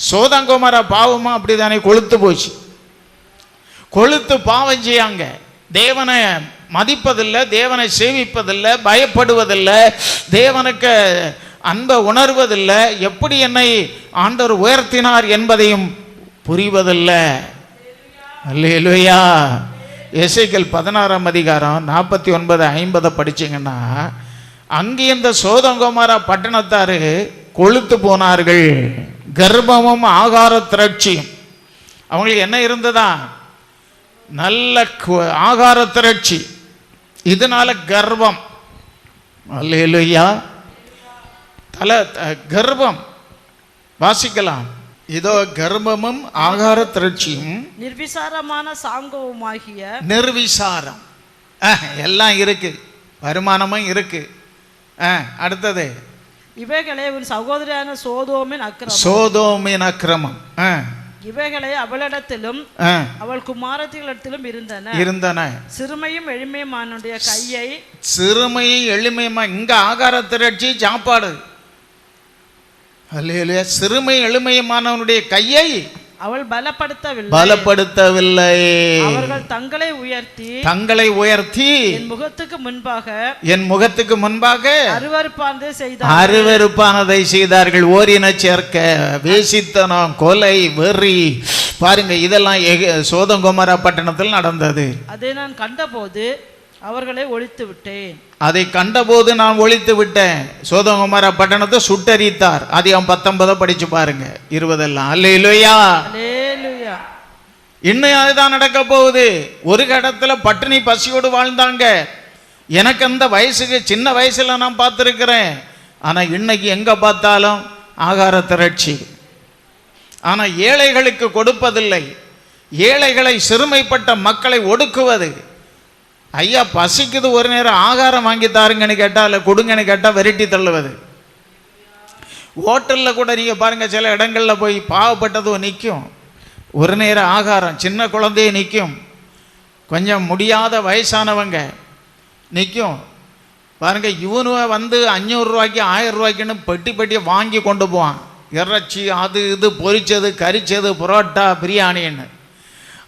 சோதம் கோமோரா பாவமும் அப்படித்தானே, கொழுத்து போச்சு. கொழுத்து பாவம் செய்யாங்க, தேவனை மதிப்பதில்லை, தேவனை சேவிப்பதில்லை, பயப்படுவதில்லை, தேவனுக்கு அன்பை உணர்வதில்லை, எப்படி என்னை ஆண்டவர் உயர்த்தினார் என்பதையும் புரிவதில்லை. அல்லேலூயா. எசேக்கியேல் 16ஆம் அதிகாரம் 49-50 படிச்சீங்கன்னா, அங்கே இந்த சோதம் கோமோரா பட்டணத்தாரு கொழுத்து போனார்கள். கர்ப்பமும் ஆகார திரட்சியும் அவங்களுக்கு என்ன இருந்ததா? நல்ல ஆகார திரட்சி, இதனால கர்ப்பம். அல்லேலூயா. கர்ப்பம் வாசிக்கலாம். இதோ கர்ப்பமும் ஆகார திரட்சியும் நிர்விசாரமான சாங்கவுமாகிய நிர்விசாரம் எல்லாம் இருக்கு, வருமானமும் இருக்கு. அடுத்தது, இவைகளே உன் சகோதரியான சோதோமின் அக்கிரமம், இவைகளே அவளிடத்திலும் அவள் குமாரத்திகளிடத்திலும் இருந்தன. சிறுமையும் எளிமையுமானுடைய கையை, சிறுமையும் எளிமையுமா, இங்க ஆகார திரட்சி சாப்பாடு. அல்லேலூயா. சிறுமை எளிமையுமானவனுடைய கையை அவள் பலப்படுத்தவில்லை. அவர்கள் தங்களை உயர்த்தி என் முகத்துக்கு முன்பாக அருவருப்பானதை செய்தார்கள். ஓரின சேர்க்க, வேசித்தனம், கொலை, வெறி, பாருங்க, இதெல்லாம் சோதம் கோமோரா பட்டணத்தில் நடந்தது. அதை நான் கண்டபோது அவர்களை ஒழித்து விட்டேன். அதை கண்டபோது நான் ஒழித்து விட்டேன். சோதம் கோமோரா பட்டணத்தை சுட்டரித்தார். அதிகம் 19 படிச்சு பாருங்க, 20 எல்லாம். அல்லேலூயா. இன்னும் அதுதான் நடக்க போகுது. ஒரு இடத்துல பட்டினி பசியோடு வாழ்ந்தாங்க. எனக்கு அந்த வயசுக்கு, சின்ன வயசுல நான் பார்த்துருக்கிறேன். ஆனா இன்னைக்கு எங்க பார்த்தாலும் ஆகார திரட்சி. ஆனா ஏழைகளுக்கு கொடுப்பதில்லை, ஏழைகளை, சிறுமைப்பட்ட மக்களை ஒடுக்குவது. ஐயா பசிக்குது, ஒரு நேரம் ஆகாரம் வாங்கி தாருங்கன்னு கேட்டால், இல்லை கொடுங்கன்னு கேட்டால் விரட்டி தள்ளுவது. ஹோட்டலில் கூட நீங்கள் பாருங்கள், சில இடங்களில் போய் பாவப்பட்டதும் நிற்கும், ஒரு நேரம் ஆகாரம், சின்ன குழந்தைய நிற்கும், கொஞ்சம் முடியாத வயசானவங்க நிற்கும். பாருங்கள், இவனு வந்து 500 ரூபாய்க்கு 1000 ரூபாய்க்குன்னு பெட்டி வாங்கி கொண்டு போவான். இறைச்சி, அது இது பொரிச்சது, கரிச்சது, புரோட்டா, பிரியாணின்னு.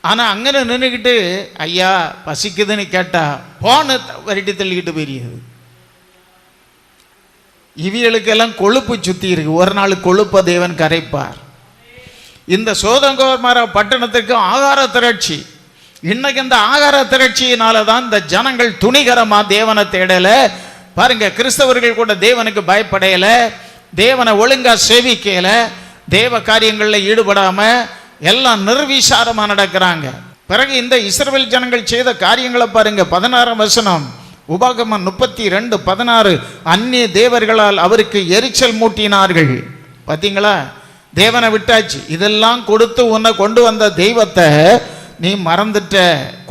ஆனால் அங்கே நின்றுக்கிட்டு ஐயா பசிக்குதுன்னு கேட்டால் போன வரட்டி தள்ளிக்கிட்டு போயிருது. இவிகளுக்கெல்லாம் கொழுப்பு சுற்றி இருக்கு. ஒரு நாள் கொழுப்ப தேவன் கரைப்பார். இந்த சோதம் கோமோரா பட்டணத்திற்கு ஆகார திரட்சி. இன்னைக்கு இந்த ஆகார திரட்சியினால தான் இந்த ஜனங்கள் துணிகரமா தேவனை தேடல. பாருங்க, கிறிஸ்தவர்கள் கூட தேவனுக்கு பயப்படையல, தேவனை ஒழுங்கா சேவிக்கல, தேவ காரியங்களில் ஈடுபடாம எல்லாம் நிர்விசாரமா நடக்கிறாங்க. பிறகு இந்த இஸ்ரவேல் ஜனங்கள் செய்த காரியங்களை பாருங்க. 16ஆம் வசனம், உபாகமம் 32:16, அந்நிய தேவர்களால் அவருக்கு எரிச்சல் மூட்டினார்கள். பார்த்தீங்களா, தேவனை விட்டாச்சு. இதெல்லாம் கொடுத்து உன்னை கொண்டு வந்த தெய்வத்தை நீ மறந்துட்ட,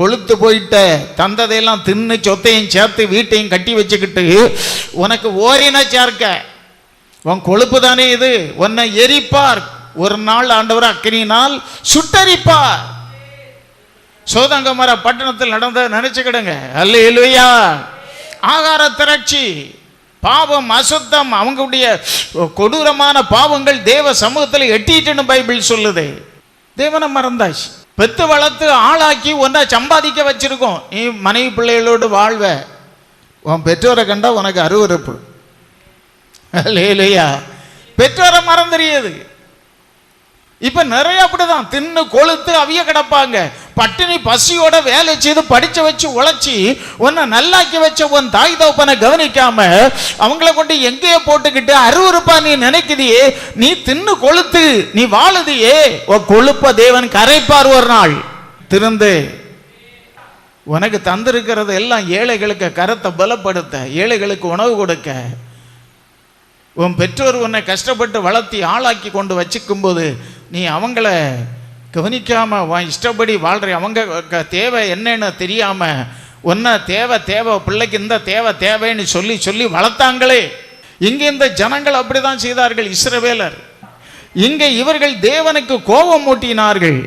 கொழுத்து போயிட்ட, தந்ததையெல்லாம் தின்னு சொத்தையும் சேர்த்து வீட்டையும் கட்டி வச்சுக்கிட்டு உனக்கு ஓரின சேர்க்க, உன் கொழுப்பு தானே இது, உன்னை எரிப்பார். ஒரு நாள் ஆண்டவர் அக்கினியினால் சுட்டரிப்பார். சோதம் கோமோரா பட்டணத்தில் நடந்த நினைச்சுக்கிடுங்க. அல்லேலூயா. ஆகார திரட்சி, பாவம், அசுத்தம், அவங்களுடைய கொடூரமான பாவங்கள் தேவ சமூகத்தில் எட்டிட்டுன்னு பைபிள் சொல்லுது. தேவனை மறந்தாச்சு. பெத்து வளர்த்து ஆளாக்கி ஒன்றா சம்பாதிக்க வச்சிருக்கோம். நீ மனைவி பிள்ளைகளோடு வாழ்வ, உன் பெற்றோரை கண்டா உனக்கு அருவருப்பு. அல்லேலூயா. பெற்றோரை மறந்துறியது. இப்ப நிறைய அப்படிதான் தின்னு கொழுத்து அவிய கிடப்பாங்க. பட்டினி பசியோட வேலை செய்து படிச்ச வச்சு உழைச்சி உன்னை நல்லாக்கி வச்ச உன் தாய் தகப்பனை கவனிக்காம அவங்கள கொண்டு எங்கேயோ போட்டுக்கிட்டு அருவருப்பா நீ நினைக்குதியே, நீ தின்னு கொழுத்து நீ வாழுதியே, உன் கொழுப்ப தேவன் கரைப்பார். ஒரு நாள் திருந்து உனக்கு தந்திருக்கிறது எல்லாம் ஏழைகளுக்கு கரத்தை பலப்படுத்த, ஏழைகளுக்கு உணவு கொடுக்க. உன் பெற்றோர் உன்னை கஷ்டப்பட்டு வளர்த்தி ஆளாக்கி கொண்டு வச்சுக்கும் போது நீ அவங்கள கவனிக்காம உன் இஷ்டப்படி வாழ்ற, அவங்க தேவை என்னன்னு தெரியாம ஒன்ன தேவை பிள்ளைக்கு இந்த தேவைன்னு சொல்லி சொல்லி வளர்த்தாங்களே. இங்கே இந்த ஜனங்கள் அப்படிதான் செய்தார்கள், இஸ்ரவேலர். இங்கே இவர்கள் தேவனுக்கு கோபம் மூட்டினார்கள்.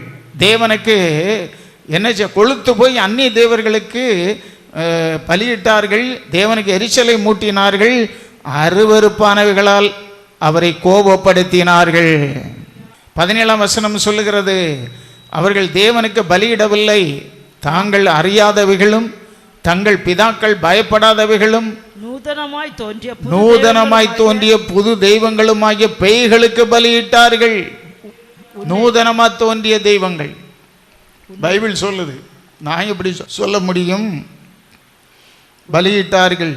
தேவனுக்கு என்ன கொழுத்து போய் அந்நிய தேவர்களுக்கு பலியிட்டார்கள். தேவனுக்கு எரிச்சலை மூட்டினார்கள். அருவருப்பானவைகளால் அவரை கோபப்படுத்தினார்கள். 17ஆம் வசனம் சொல்லுகிறது, அவர்கள் தேவனுக்கு பலியிடவில்லை, தாங்கள் அறியாதவைகளும் தங்கள் பிதாக்கள் பயப்படாதவைகளும் நூதனமாய் தோன்றிய புது தெய்வங்களுமாகிய பேய்களுக்கு பலியிட்டார்கள். நூதனமா தோன்றிய தெய்வங்கள் பைபிள் சொல்லுது, நான் எப்படி சொல்ல முடியும்? பலியிட்டார்கள்.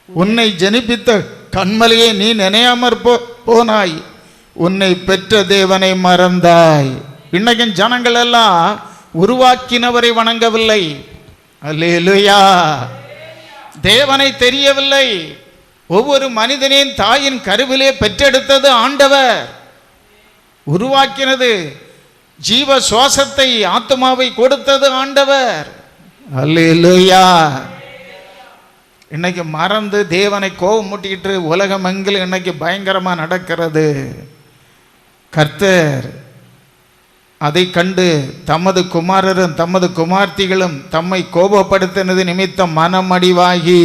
உன்னை ஜனிப்பித்த கண்மலையை நீ நினையாமற் போனாய், உன்னை பெற்ற தேவனை மறந்தாய். இன்னைக்கும் ஜனங்கள் எல்லாம் உருவாக்கினவரை வணங்கவில்லை. அல்லேலூயா. தேவனை தெரியவில்லை. ஒவ்வொரு மனிதனின் தாயின் கருவிலே பெற்றெடுத்தது ஆண்டவர், உருவாக்கினது, ஜீவ சுவாசத்தை ஆத்மாவை கொடுத்தது ஆண்டவர். அல்லேலூயா. இன்னைக்கு மறந்து தேவனை கோபம் மூட்டிக்கிட்டு உலகம் எங்கிலும் இன்னைக்கு பயங்கரமா நடக்கிறது. கர்த்தர் அதை கண்டு தமது குமாரரும் தமது குமார்த்திகளும் தம்மை கோபப்படுத்தினது நிமித்தம் மனமடிவாகி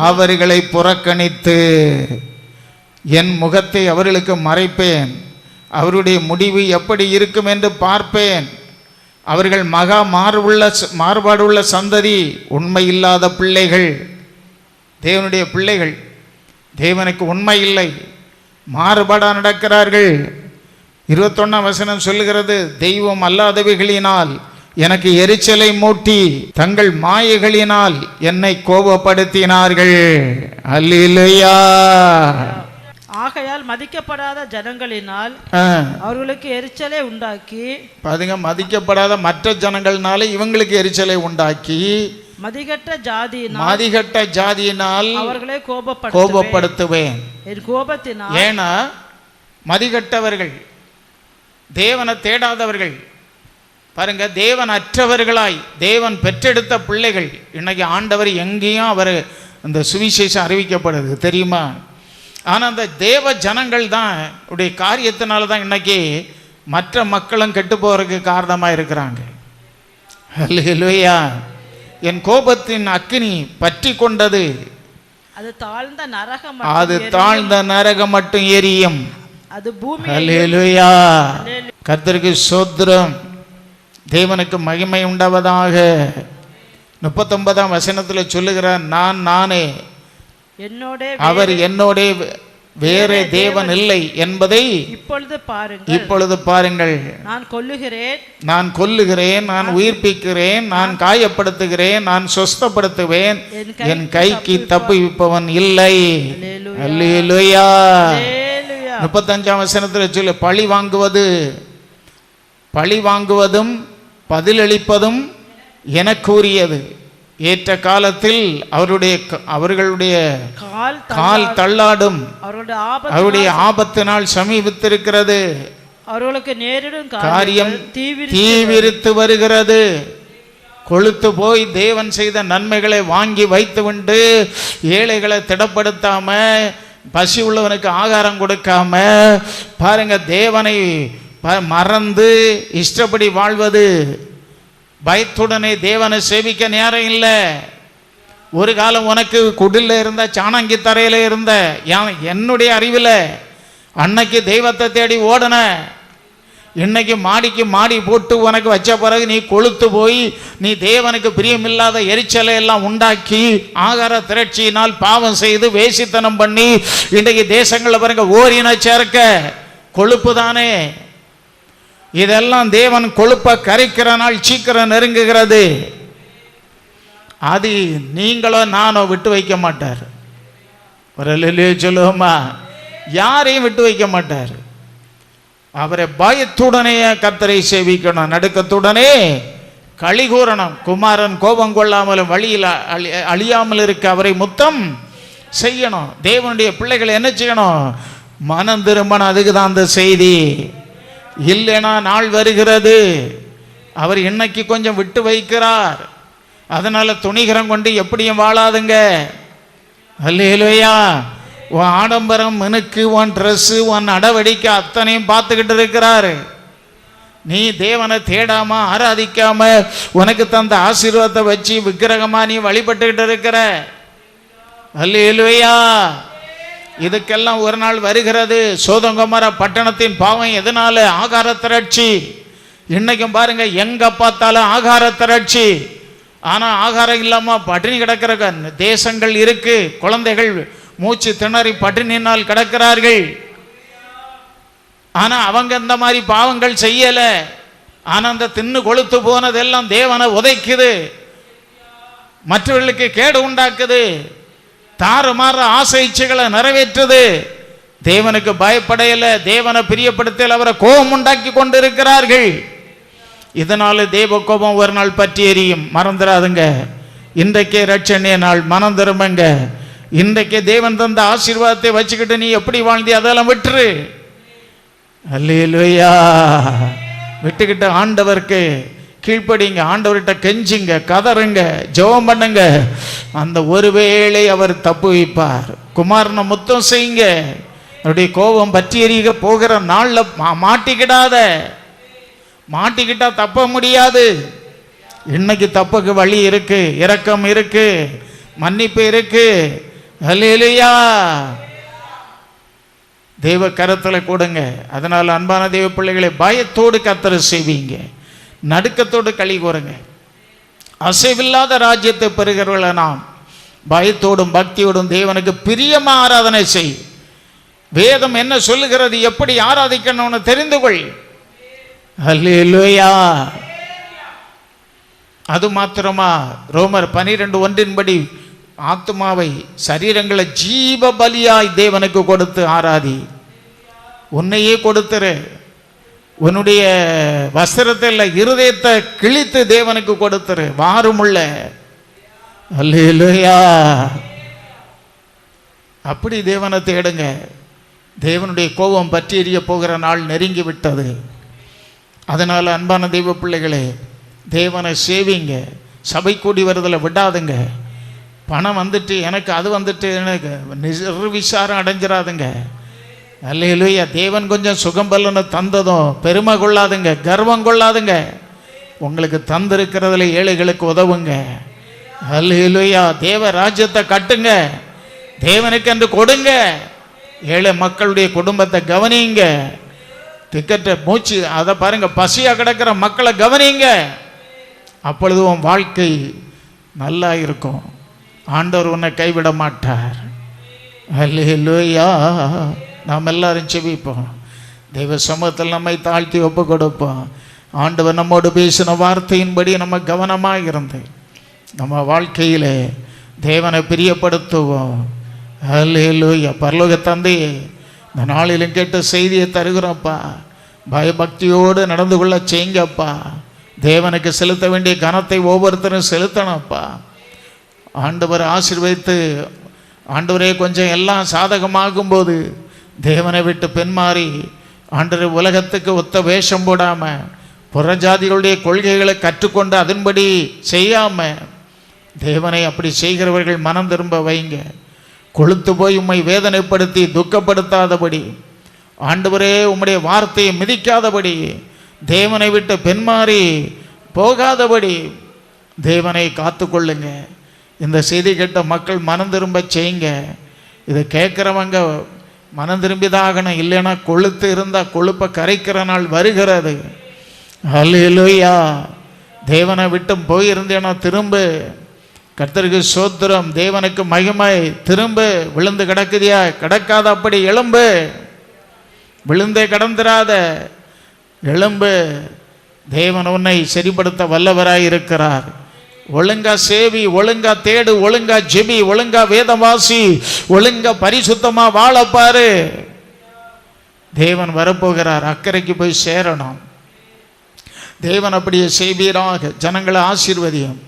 அவர்களை புறக்கணித்து என் முகத்தை அவர்களுக்கு மறைப்பேன், அவருடைய முடிவு எப்படி இருக்கும் என்று பார்ப்பேன். அவர்கள் மகா மாறுபாடுள்ள சந்ததி, உண்மை இல்லாத பிள்ளைகள், தேவனுடைய பிள்ளைகள். தேவனுக்கு உண்மை இல்லை, மாறுபாடாக நடக்கிறார்கள். 21ஆம் வசனம் சொல்லுகிறது, தெய்வம் அல்லாதவைகளினால் எனக்கு எரிச்சலை மூட்டி தங்கள் மாயைகளினால் என்னை கோபப்படுத்தினார்கள். அல்லேலூயா. ஆகையால் மதிக்கப்படாத ஜனங்களினால் அவர்களுக்கு எரிச்சலை உண்டாக்கி, பாருங்க, மதிக்கப்படாத மற்ற ஜனங்கள்னால இவங்களுக்கு எரிச்சலை உண்டாக்கி, மதிகட்ட ஜாதியினால் அவர்களை கோபப்படுத்துவேன். என் கோபத்தினால். ஏன்னா மதிகட்டவர்கள், தேவனை தேடாதவர்கள், பாருங்க, தேவன் அற்றவர்களாய் தேவன் பெற்றெடுத்த பிள்ளைகள். இன்னைக்கு ஆண்டவர் எங்கேயும் அவர் இந்த சுவிசேஷம் அறிவிக்கப்படுது தெரியுமா? ஆனால் அந்த தேவ ஜனங்கள் தான் உடைய காரியத்தினால தான் இன்னைக்கு மற்ற மக்களும் கெட்டு போறதுக்கு காரணமாக இருக்கிறாங்க. அல்லேலூயா. என் கோபத்தின் அக்கினி பற்றி கொண்டது, அது தாழ்ந்த நரகம் மட்டும் எரியும். அல்லேலூயா. கர்த்தருக்கு ஸ்தோத்திரம். தேவனுக்கு மகிமை உண்டாவதாக. 39ஆம் வசனத்தில் சொல்லுகிறார், நானே அவர் என்னோட வேறே தேவன் இல்லை என்பதை இப்பொழுது பாருங்கள். நான் கொல்லுகிறேன், நான் உயிர்ப்பிக்கிறேன், நான் காயப்படுத்துகிறேன், நான் சொஸ்தப்படுத்துவேன், என் கைக்கு தப்புவிப்பவன் இல்லை. அல்லேலூயா. 35ஆம் வசனத்தில் சொல்லு, பழி வாங்குவதும் பதிலளிப்பதும் எனக்குரியது. ஏற்ற காலத்தில் அவர்களுடைய கால் தள்ளாடும், அவருடைய ஆபத்து நாள் சமீபித்திருக்கிறது. அவர்களுக்கு நேரிடும் காரியம் தீவிரித்து வருகிறது. கொழுத்து போய் தேவன் செய்த நன்மைகளை வாங்கி வைத்துவிட்டு ஏழைகளை திடப்படுத்தாம, பசி உள்ளவனுக்கு ஆகாரம் கொடுக்காம, பாருங்க, தேவனை மறந்து இஷ்டப்படி வாழ்வது, பயத்துடனே தேவனை சேவிக்க நேரம் இல்லை. ஒரு காலம் உனக்கு குடில இருந்த, சாணங்கி தரையில இருந்த, என்னுடைய அறிவில் அன்னைக்கு தெய்வத்தை தேடி ஓடன. இன்னைக்கு மாடிக்கு மாடி போட்டு உனக்கு வச்ச பிறகு நீ கொழுத்து போய் நீ தேவனுக்கு பிரியமில்லாத எரிச்சலை எல்லாம் உண்டாக்கி ஆகார திரட்சியினால் பாவம் செய்து வேசித்தனம் பண்ணி இன்றைக்கு தேசங்களில் பாருங்க ஓரின சேர்க்க கொழுப்பு தானே. இதெல்லாம் தேவன் கொழுப்ப கரைக்கிற நாள் சீக்கிரம் நெருங்குகிறது. அது நீங்களோ நானோ விட்டு வைக்க மாட்டார். ஒரு சொல்லுவோமா, யாரையும் விட்டு வைக்க மாட்டார். அவரை பயத்துடனே கர்த்தரை சேவிக்கணும், நடுக்கத்துடனே களி கூறணும். குமாரன் கோபம் கொள்ளாமலும் வழியில் அழியாமல் இருக்க அவரை முத்தம் செய்யணும். தேவனுடைய பிள்ளைகளை என்ன செய்யணும்? மனம் திரும்பணும். அதுக்கு தான் அந்த செய்தி. இல்லைனா நாள் வருகிறது, அவர் இன்னைக்கு கொஞ்சம் விட்டு வைக்கிறார். அதனால துணிகரம் கொண்டு எப்படியும் வாழாதுங்க. அல்லேலூயா. உன் ஆடம்பரம், மினுக்கு, உன் ட்ரெஸ்ஸு, உன் நடவடிக்கை அத்தனையும் பார்த்துக்கிட்டு இருக்கிறாரு. நீ தேவனை தேடாம ஆராதிக்காம உனக்கு தந்த ஆசீர்வாதத்தை வச்சு விக்கிரகமா நீ வழிபட்டுக்கிட்டு இருக்கிற. அல்லேலூயா. இதுக்கெல்லாம் ஒரு நாள் வருகிறது. சோதோம் கொமோரா பட்டணத்தின் பாவம் எதனால? ஆகார திரட்சி. இன்னைக்கும் பாருங்க, எங்க பார்த்தாலும் ஆகார திரட்சி. ஆனா ஆகாரம் இல்லாம பட்டினி கிடக்கிற தேசங்கள் இருக்கு. குழந்தைகள் மூச்சு திணறி பட்டினினால் கிடக்கிறார்கள். ஆனா அவங்க இந்த மாதிரி பாவங்கள் செய்யல. ஆனா அந்த தின்னு கொளுத்து போனதெல்லாம் தேவனை உதைக்குது, மற்றவர்களுக்கு கேடு உண்டாக்குது, தாறுமாற ஆசை இச்சைகளை நிறைவேற்றுது. தேவனுக்கு பயப்படையல, தேவனை பிரியப்படுத்தல, அவரை கோபம் உண்டாக்கி கொண்டிருக்கிறார்கள். இதனால தேவ கோபம் ஒரு நாள் பற்றி எரியும். மறந்துடாதுங்க. இன்றைக்கே ரட்சணிய நாள், மனம் திரும்புங்க. இன்றைக்கே தேவன் தந்த ஆசீர்வாதத்தை வச்சுக்கிட்டு நீ எப்படி வாழ்ந்தி அதெல்லாம் விட்டுரு. அல்லேலூயா. விட்டுக்கிட்டு ஆண்டவருக்கு கீழ்ப்படிங்க, ஆண்டவர்கிட்ட கெஞ்சிங்க, கதறுங்க, ஜெபம் பண்ணுங்க. அந்த ஒருவேளை அவர் தப்பு வைப்பார். குமாரனை முத்தம் செய்யுங்க. அவருடைய கோபம் பற்றி எறிக போகிற நாள்ல மாட்டிக்கிடாத. மாட்டிக்கிட்டா தப்ப முடியாது. இன்னைக்கு தப்புக்கு வழி இருக்கு, இரக்கம் இருக்கு, மன்னிப்பு இருக்கு. அல்லேலூயா. தெய்வ கரத்தில் கொடுங்க. அதனால அன்பான தெய்வ பிள்ளைகளை பயத்தோடு கர்த்தரை செய்வீங்க, நடுக்கத்தோடு களி கூறுங்க. அசைவில்லாத ராஜ்யத்தை பெறுகிறவர்கள நாம் பயத்தோடும் பக்தியோடும் தேவனுக்கு பிரியமா ஆராதனை செய். வேதம் என்ன சொல்லுகிறது, எப்படி ஆராதிக்கணும்னு தெரிந்து கொள். அல்லேலூயா. அது மாத்திரமா? ரோமர் 12:1 ஆத்மாவை சரீரங்களை ஜீவ பலியாய் தேவனுக்கு கொடுத்து ஆராதி. உன்னையே கொடுத்துரு. உன்னுடைய வஸ்திரத்தில் இருதயத்தை கிழித்து தேவனுக்கு கொடுத்துரு. வாருமுள்ள. அல்லேலூயா. அப்படி தேவனை தேடுங்க. தேவனுடைய கோபம் பற்றி எரிய போகிற நாள் நெருங்கி விட்டது. அதனால அன்பான தெய்வ பிள்ளைகளே, தேவனை சேவிங்க. சபை கூடி வருதலை விடாதுங்க. பணம் வந்துட்டு எனக்கு அது வந்துட்டு எனக்கு நிர்விசாரம் அடைஞ்சிடாதுங்க. அல்லேலூயா. தேவன் கொஞ்சம் சுகம் பலனை தந்ததும் பெருமை கொள்ளாதுங்க, கர்வம் கொள்ளாதுங்க. உங்களுக்கு தந்திருக்கிறதுல ஏழைகளுக்கு உதவுங்க. அல்லேலூயா. தேவ ராஜ்யத்தை கட்டுங்க, தேவனுக்கு என்று கொடுங்க. ஏழை மக்களுடைய குடும்பத்தை கவனிங்க. திக்கற்ற மூச்சு அதை பாருங்க, பசியா கிடக்கிற மக்களை கவனிங்க. அப்பொழுது உன் வாழ்க்கை நல்லா இருக்கும். ஆண்டவர் உன்னை கைவிட மாட்டார். அல்லேலூயா. நாம் எல்லாரும் செபிப்போம். தெய்வ சமூகத்தில் நம்மை தாழ்த்தி ஒப்பு கொடுப்போம். ஆண்டவர் நம்மோடு பேசின வார்த்தையின்படி நம்ம கவனமாக இருந்து நம்ம வாழ்க்கையில் தேவனை பிரியப்படுத்துவோம். அல்லேலூயா. பரலோக தந்தையே, இந்த நாளிலும் கேட்ட செய்தியை தருகிறோம்ப்பா. பயபக்தியோடு நடந்து கொள்ள செய்யுங்கப்பா. தேவனுக்கு செலுத்த வேண்டிய கனத்தை ஒவ்வொருத்தரும் செலுத்தணும்ப்பா. ஆண்டவர் ஆசீர்வதித்து, ஆண்டவரே கொஞ்சம் எல்லாம் சாதகமாகும்போது தேவனை விட்டு பின்மாறி ஆண்டவர் உலகத்துக்கு ஒத்த வேஷம் போடாமல் புறஜாதிகளுடைய கொள்கைகளை கற்றுக்கொண்டு அதன்படி செய்யாமல் தேவனை அப்படி செய்கிறவர்கள் மனம் திரும்ப வைங்க. கொளுத்து போய் உம்மை வேதனைப்படுத்தி துக்கப்படுத்தாதபடி, ஆண்டவரே உம்முடைய வார்த்தையை மிதிக்காதபடி, தேவனை விட்டு பின்மாறி போகாதபடி தேவனை காத்து கொள்ளுங்க. இந்த செய்தி கேட்ட மக்கள் மனம் திரும்ப செய்யுங்க. இதை கேட்குறவங்க மனம் திரும்பிதாகணும். இல்லைன்னா கொளுத்து இருந்தால் கொழுப்பை கரைக்கிற நாள் வருகிறது. அல்லேலூயா. தேவனை விட்டு போயிருந்தேனா திரும்ப. கர்த்தருக்கு சோத்திரம், தேவனுக்கு மகிமை. திரும்ப. விழுந்து கிடக்குதியா? கிடக்காத, அப்படி எழும்பு. விழுந்தே கடந்துராத, எழும்பு. தேவன் உன்னை சரிப்படுத்த வல்லவராய் இருக்கிறார். ஒழுங்கா சேவி, ஒழுங்கா தேடு, ஒழுங்கா ஜெபி, ஒழுங்கா வேதவாசி, ஒழுங்கா பரிசுத்தமா வாழப்பாரு. தேவன் வரப்போகிறார். அக்கறைக்கு போய் சேரணும். தேவன் அப்படியே செய்வீராக. ஜனங்களை ஆசீர்வதியும்.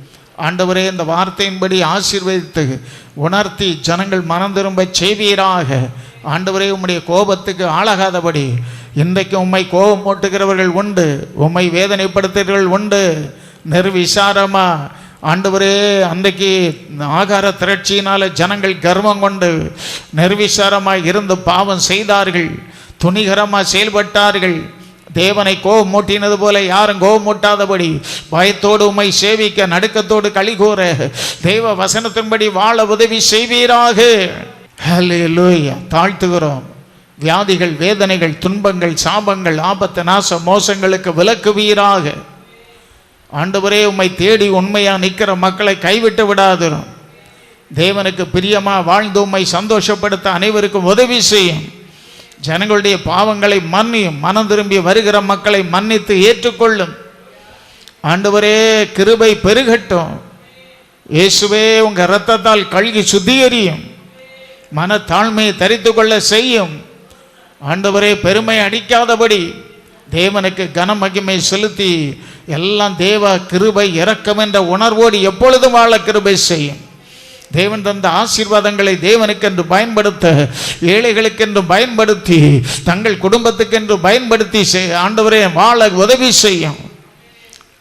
ஆண்டவரே, இந்த வார்த்தையின்படி ஆசீர்வதித்து உணர்த்தி ஜனங்கள் மனம் திரும்ப செய்வீராக. ஆண்டவரே, உம்முடைய கோபத்துக்கு ஆளாகாதபடி. இன்றைக்கு உம்மை கோபம் மூட்டுகிறவர்கள் உண்டு, உம்மை வேதனைப்படுத்துகிறவர்கள் உண்டு. நிர்விசாரமா ஆண்டவரே, அன்றைக்கு ஆகார திரட்சியினால ஜனங்கள் கர்வம் கொண்டு நிர்விசாரமாக இருந்து பாவம் செய்தார்கள், துணிகரமாக செயல்பட்டார்கள். தேவனை கோபம் மூட்டினது போல யாரும் கோபம் மூட்டாதபடி பயத்தோடு உம்மை சேவிக்க, நடுக்கத்தோடு களி கூற, தெய்வ வசனத்தின்படி வாழ உதவி செய்வீராக. ஹல்லேலூயா. தாழ்த்துகிறோம். வியாதிகள், வேதனைகள், துன்பங்கள், சாபங்கள், ஆபத்து, நாச மோசங்களுக்கு விலக்குவீராக. ஆண்டவரே, உம்மை தேடி உண்மையா நிற்கிற மக்களை கைவிட்டு விடாதிரும். தேவனுக்கு பிரியமா வாழ்ந்து உம்மை சந்தோஷப்படுத்த அனைவருக்கும் உதவி செய்யும். ஜனங்களுடைய பாவங்களை மன்னியும். மனம் திரும்பி வருகிற மக்களை மன்னித்து ஏற்றுக்கொள்ளும். ஆண்டவரே, கிருபை பெருகட்டும். இயேசுவே, உங்க இரத்தத்தால் கழுகி சுத்திகரியும். மன தாழ்மையை தரித்து கொள்ள செய்யும். ஆண்டவரே, பெருமை அடிக்காதபடி தேவனுக்கு கன மகிமை செலுத்தி எல்லாம் தேவ கிருபை இரக்கம் என்ற உணர்வோடு எப்பொழுதும் வாழ கிருபை செய்யும். தேவன் தந்த ஆசீர்வாதங்களை தேவனுக்கென்று பயன்படுத்த, ஏழைகளுக்கென்று பயன்படுத்தி, தங்கள் குடும்பத்துக்கென்று பயன்படுத்தி ஆண்டவரே வாழ உதவி செய்யும்.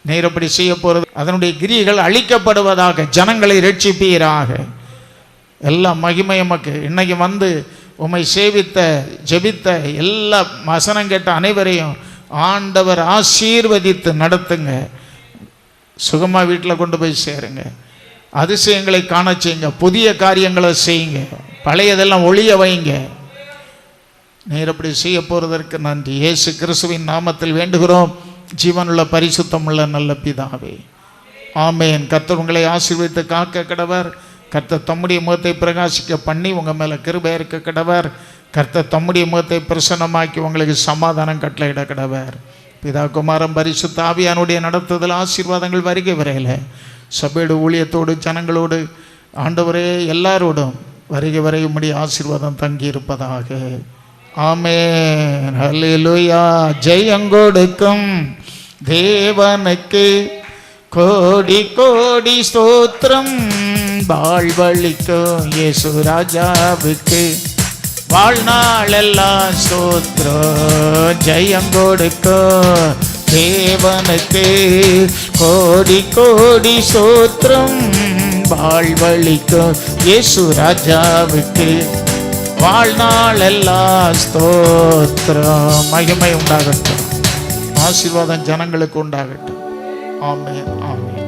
நீர் அப்படி செய்ய போறது. அதனுடைய கிரியைகள் அழிக்கப்படுவதாக. ஜனங்களை ரட்சிப்பீராக. எல்லா மகிமை எமக்கு. இன்னைக்கு வந்து உம்மை சேவித்த, ஜெபித்த, எல்லா வசனம் கேட்ட அனைவரையும் ஆண்டவர் ஆசீர்வதித்து நடத்துங்க. சுகமா வீட்டில் கொண்டு போய் சேருங்க. அதிசயங்களை காண செய்யுங்க. புதிய காரியங்களை செய்யுங்க. பழையதெல்லாம் ஒளிய வைங்க. நீர் அப்படி செய்ய போறதற்கு நன்றி. இயேசு கிறிஸ்துவின் நாமத்தில் வேண்டுகிறோம். ஜீவனுள்ள பரிசுத்தமுள்ள நல்ல பிதாவே, ஆமென். கர்த்தர் உங்களை ஆசீர்வதித்து காக்க கடவர். கர்த்தர் தம்முடைய முகத்தை பிரகாசிக்க பண்ணி உங்கள் மேலே கிருபை இருக்க கடவர். கர்த்தர் தம்முடைய முகத்தை பிரசன்னமாக்கி உங்களுக்கு சமாதானம் கட்டளையிட கடவர். பிதா, குமாரன், பரிசுத்த ஆவியானுடைய நடத்துதல் ஆசீர்வாதங்கள் வருகை வரையில் சபையோடு, ஊழியத்தோடு, ஜனங்களோடு, ஆண்டவரே எல்லாரோடும் வருகை வரை உம்முடைய ஆசீர்வாதம் தங்கி இருப்பதாக. ஆமென். ஹல்லேலூயா. ஜெயங்கொடுக்கும் தேவனுக்கு கோடி கோடி ஸ்தோத்திரம். வாழ்வழிக்கும் இயேசு ராஜாவுக்கு வாழ்நாளெல்லாம் ஸ்தோத்திரம். ஜெயங்கொடுக்கும் தேவனுக்கு கோடி கோடி ஸ்தோத்திரம். வாழ்வழிக்கும் இயேசு ராஜாவுக்கு வாழ்நாளெல்லாம் ஸ்தோத்திரம். மகிமை உண்டாகட்டும். ஆசீர்வாதம் ஜனங்களுக்கு உண்டாகட்டும். ஆமென், ஆமென்.